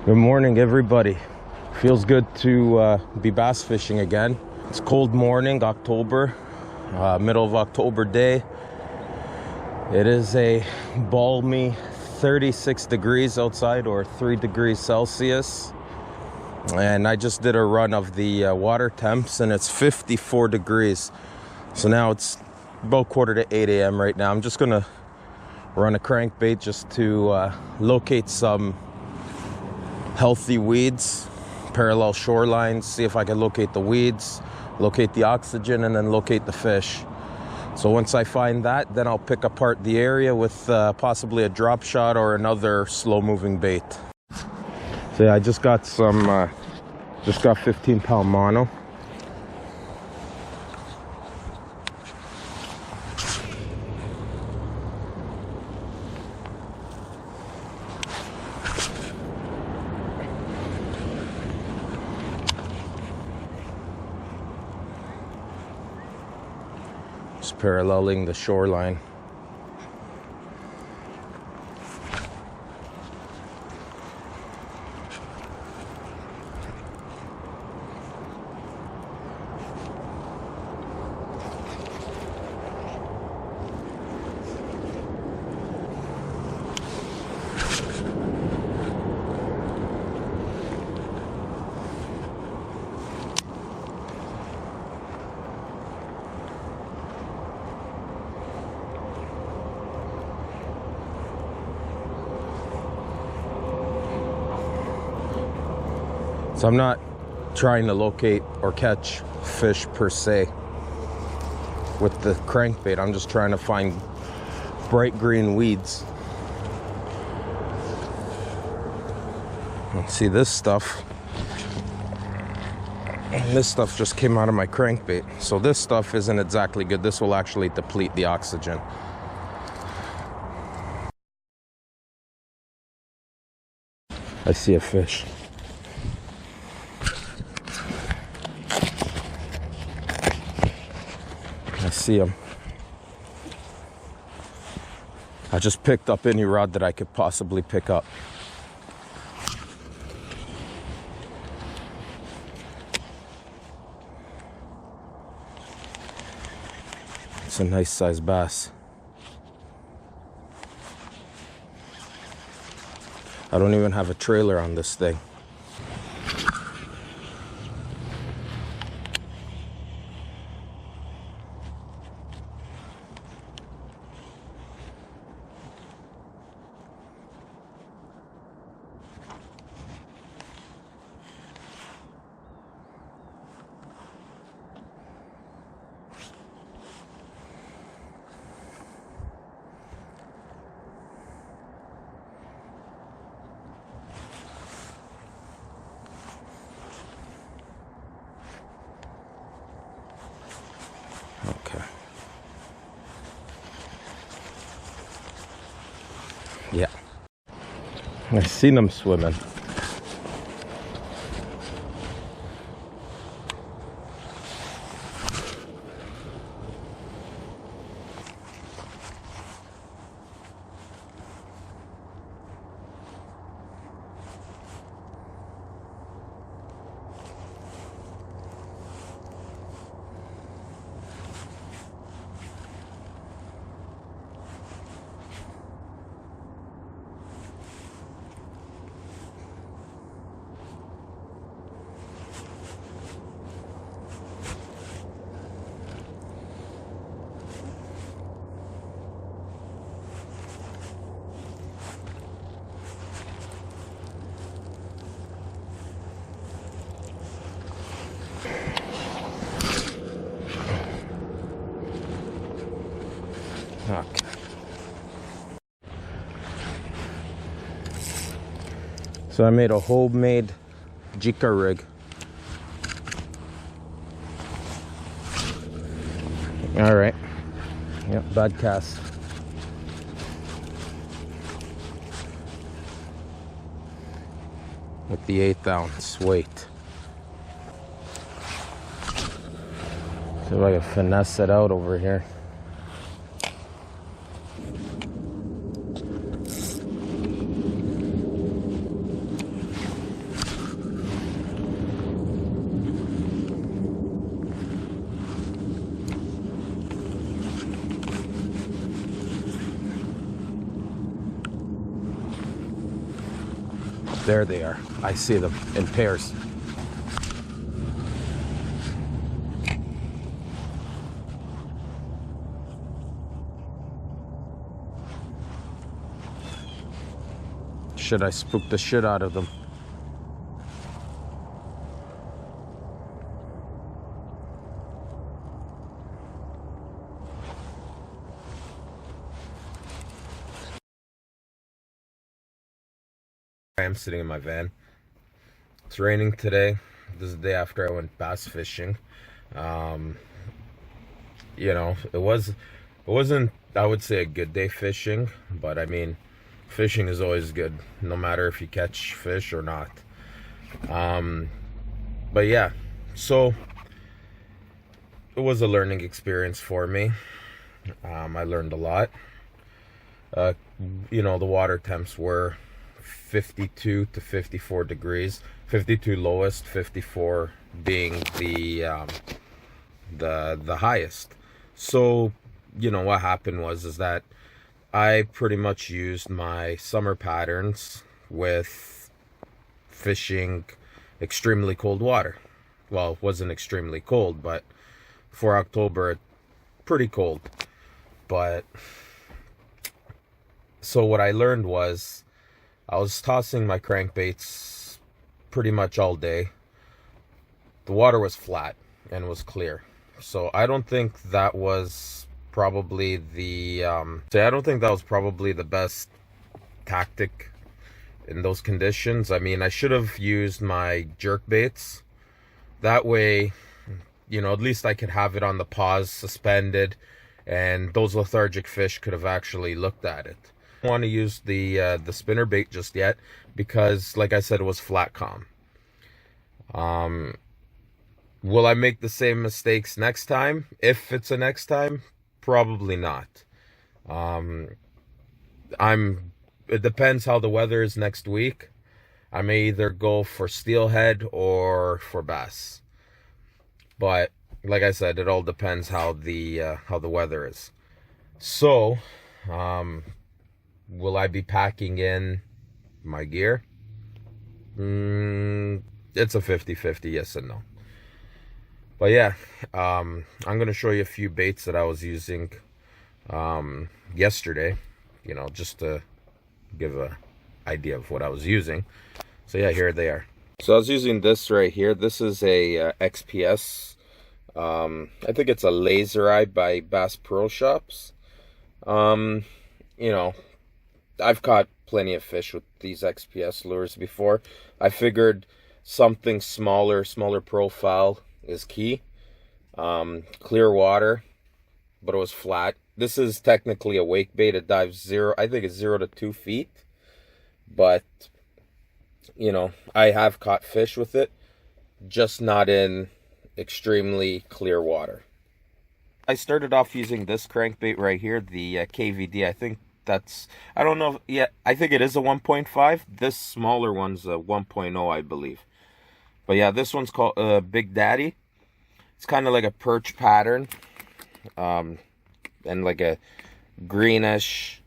Good morning, everybody. Feels good to be bass fishing again. It's cold morning, October, middle of October day. It is a balmy 36 degrees outside, or 3 degrees Celsius. And I just did a run of the water temps, and it's 54 degrees. So now it's about quarter to 8 a.m. right now. I'm just gonna run a crankbait just to locate some healthy weeds, parallel shorelines, see if I can locate the weeds, locate the oxygen, and then locate the fish. So once I find that, then I'll pick apart the area with possibly a drop shot or another slow moving bait. So yeah, I just got some, 15-pound mono. Just paralleling the shoreline. So I'm not trying to locate or catch fish per se with the crankbait. I'm just trying to find bright green weeds. Let's see this stuff. And this stuff just came out of my crankbait. So this stuff isn't exactly good. This will actually deplete the oxygen. I see a fish. I see him. I just picked up any rod that I could possibly pick up. It's a nice sized bass. I don't even have a trailer on this thing. Okay. Yeah. I seen them swimming. Okay. So I made a homemade jika rig. All right. Yep, bad cast. With the 1/8 ounce weight. See if I can finesse it out over here. There they are. I see them in pairs. Should I spook the shit out of them? I am sitting in my van. It's raining today. This is the day after I went bass fishing. You know, it wasn't, I would say, a good day fishing, but I mean, fishing is always good, no matter if you catch fish or not. But yeah, so it was a learning experience for me. I learned a lot. You know, the water temps were 52 to 54 degrees. 52 lowest, 54 being the highest. So, you know, what happened is that I pretty much used my summer patterns with fishing extremely cold water. Well, it wasn't extremely cold, but for October, pretty cold. But so what I learned was I was tossing my crankbaits pretty much all day. The water was flat and was clear. So I don't think that was probably the best tactic in those conditions. I mean, I should have used my jerk baits. That way, you know, at least I could have it on the pause, suspended, and those lethargic fish could have actually looked at it. I don't want to use the spinner bait just yet because, like I said, it was flat calm. Will I make the same mistakes next time? If it's a next time, probably not. It depends how the weather is next week. I may either go for steelhead or for bass. But like I said, it all depends how the weather is. So, will I be packing in my gear? It's a 50-50, yes and no. But yeah, I'm going to show you a few baits that I was using yesterday, you know, just to give an idea of what I was using. So yeah, here they are. So I was using this right here. This is a XPS. I think it's a laser eye by Bass Pro Shops. You know, I've caught plenty of fish with these XPS lures before. I figured something smaller profile is key. Clear water, but it was flat. This is technically a wake bait. It dives I think it's 0 to 2 feet. But, you know, I have caught fish with it, just not in extremely clear water. I started off using this crankbait right here, the KVD. I think that's, I don't know, yeah, I think it is a 1.5. This smaller one's a 1.0, I believe. But yeah, this one's called Big Daddy. It's kind of like a perch pattern, and like a greenish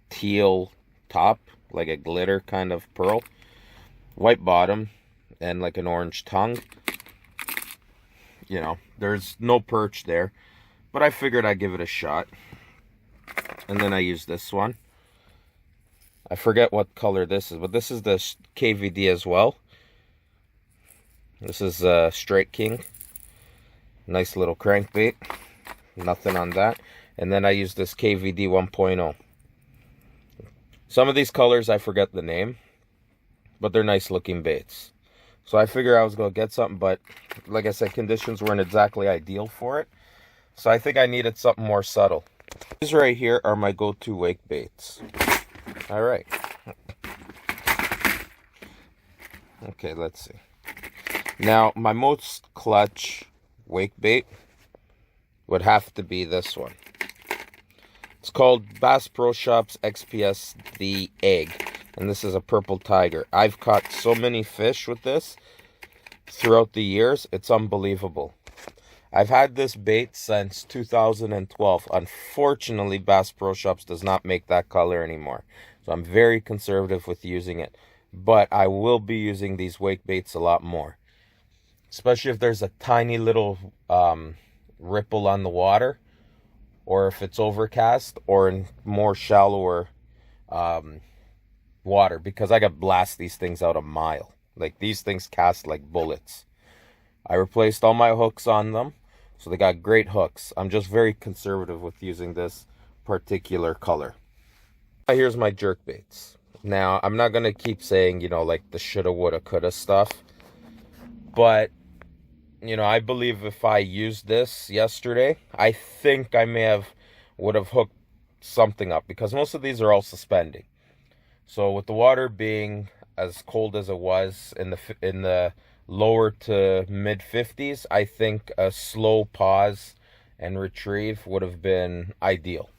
teal top, like a glitter kind of pearl. White bottom, and like an orange tongue. You know, there's no perch there, but I figured I'd give it a shot. And then I use this one. I forget what color this is, but this is the KVD as well. This is Strike King. Nice little crankbait. Nothing on that. And then I use this KVD 1.0. Some of these colors I forget the name, but they're nice looking baits. So I figured I was going to get something, but like I said, conditions weren't exactly ideal for it. So I think I needed something more subtle. These right here are my go-to wake baits. All right. Okay, let's see. Now, my most clutch wake bait would have to be this one. It's called Bass Pro Shops XPS The Egg. And this is a purple tiger. I've caught so many fish with this throughout the years. It's unbelievable. I've had this bait since 2012. Unfortunately, Bass Pro Shops does not make that color anymore. So I'm very conservative with using it. but I will be using these wake baits a lot more, especially if there's a tiny little ripple on the water, or if it's overcast, or in more shallower water, because I got blast these things out a mile. Like, these things cast like bullets. I replaced all my hooks on them, so they got great hooks. I'm just very conservative with using this particular color. Here's my jerk baits. Now, I'm not gonna keep saying, you know, like the shoulda, woulda, coulda stuff, but you know, I believe if I used this yesterday, I think I would have hooked something up, because most of these are all suspending. So with the water being as cold as it was in the lower to mid 50s, I think a slow pause and retrieve would have been ideal.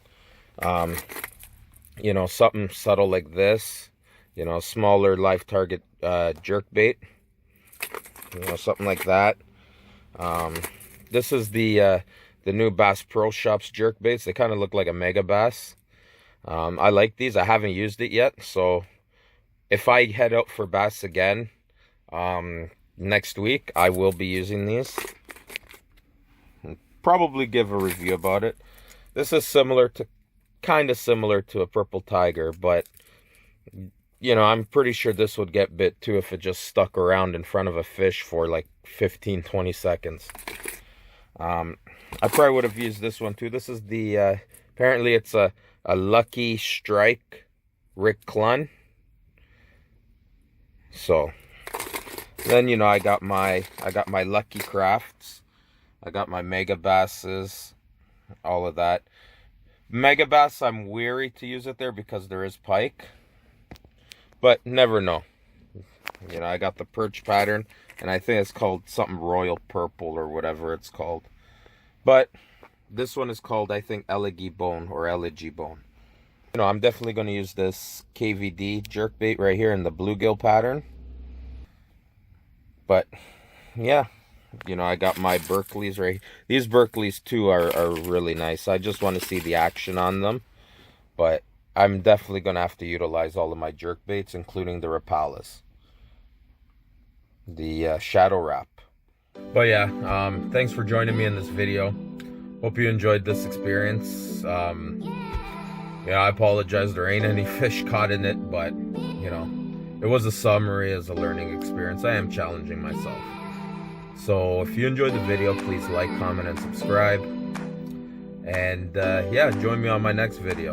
You know, something subtle like this, you know, smaller live target jerk bait, you know, something like that. This is the new Bass Pro Shops jerk baits. They kind of look like a mega bass. I like these. I haven't used it yet, so if I head out for bass again next week, I will be using these. Probably give a review about it. This is kind of similar to a purple tiger, but you know, I'm pretty sure this would get bit too if it just stuck around in front of a fish for like 15-20 seconds. I probably would have used this one too. This is the apparently it's a Lucky Strike Rick Clun. So then, you know, I got my Lucky Crafts, I got my Mega Basses, all of that. Mega Bass, I'm weary to use it there because there is pike, but never know. You know, I got the perch pattern, and I think it's called something Royal Purple or whatever it's called. But this one is called, I think, Elegy Bone or Elegy Bone. You know, I'm definitely going to use this KVD jerkbait right here in the bluegill pattern. But yeah, you know, I got my Berkeleys right here. These Berkeleys too are really nice. I just want to see the action on them. But I'm definitely going to have to utilize all of my jerk baits, including the Rapalas. The Shadow Wrap. But yeah, thanks for joining me in this video. Hope you enjoyed this experience. Yeah, I apologize, there ain't any fish caught in it, but, you know, it was a summary as a learning experience. I am challenging myself. So if you enjoyed the video, please like, comment, and subscribe. And yeah, join me on my next video.